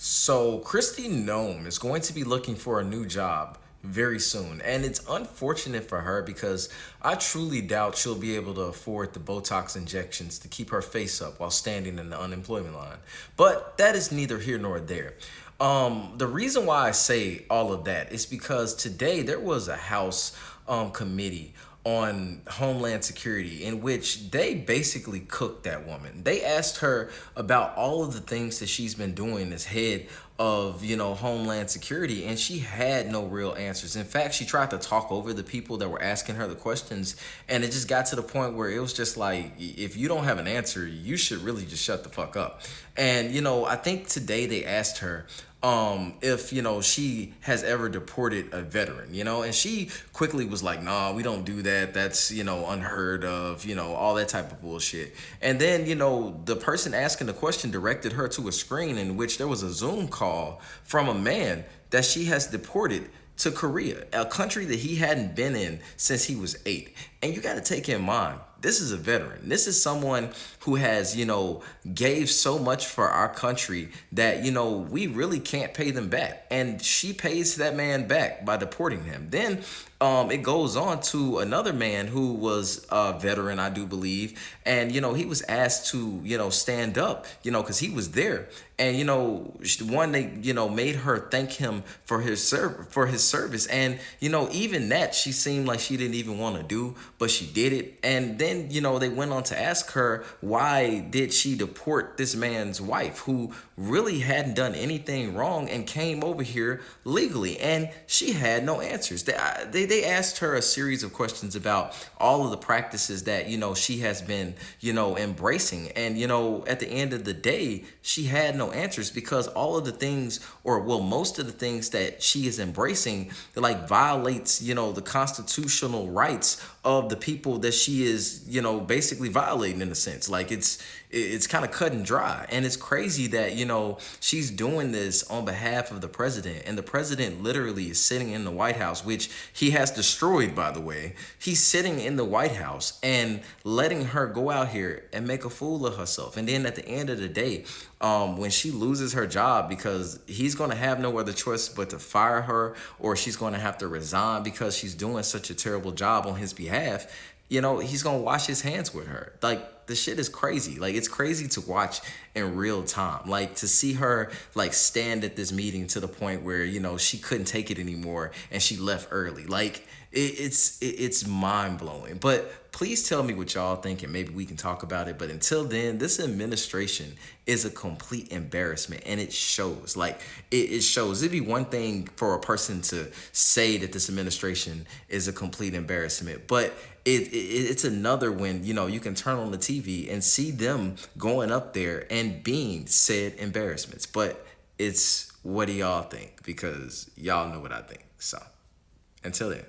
So, Kristi Noem is going to be looking for a new job very soon. And it's unfortunate for her because I truly doubt she'll be able to afford the Botox injections to keep her face up while standing in the unemployment line. But that is neither here nor there. The reason why I say all of that is because today there was a House committee on Homeland Security in which they basically cooked that woman. They asked her about all of the things that she's been doing as head of, Homeland Security, and she had no real answers. In fact, she tried to talk over the people that were asking her the questions, and it just got to the point where it was just like, if you don't have an answer, you should really just shut the fuck up. And I think today they asked her if she has ever deported a veteran, and she quickly was like, nah, we don't do that, that's unheard of, all that type of bullshit. And then the person asking the question directed her to a screen in which there was a Zoom call from a man that she has deported to Korea, a country that he hadn't been in since he was 8. And you got to take in mind, this is a veteran. This is someone who has, gave so much for our country that, we really can't pay them back. And she pays that man back by deporting him. Then it goes on to another man who was a veteran, I do believe. And, he was asked to, stand up, because he was there. And, one, they, made her thank him for his service. And, even that she seemed like she didn't even want to do, but she did it. And then, they went on to ask her, why did she deport this man's wife who really hadn't done anything wrong and came over here legally? And she had no answers. They asked her a series of questions about all of the practices that, she has been, embracing. And, at the end of the day, she had no answers because all of the things, or well, most of the things that she is embracing, like violates, the constitutional rights of the people that she is, basically violating in a sense. Like it's kind of cut and dry. And it's crazy that, she's doing this on behalf of the president. And the president literally is sitting in the White House, which he has destroyed, by the way. He's sitting in the White House and letting her go out here and make a fool of herself. And then at the end of the day, when she loses her job, because he's going to have no other choice but to fire her, or she's going to have to resign because she's doing such a terrible job on his behalf, he's going to wash his hands with her. Like, the shit is crazy. Like, it's crazy to watch in real time. Like, to see her, like, stand at this meeting to the point where, she couldn't take it anymore and she left early. Like, it's mind-blowing. But please tell me what y'all think and maybe we can talk about it. But until then, this administration is a complete embarrassment, and it shows. Like, it shows. It'd be one thing for a person to say that this administration is a complete embarrassment, but it's another when you can turn on the TV and see them going up there and being said embarrassments. But it's, what do y'all think? Because y'all know what I think. So until then.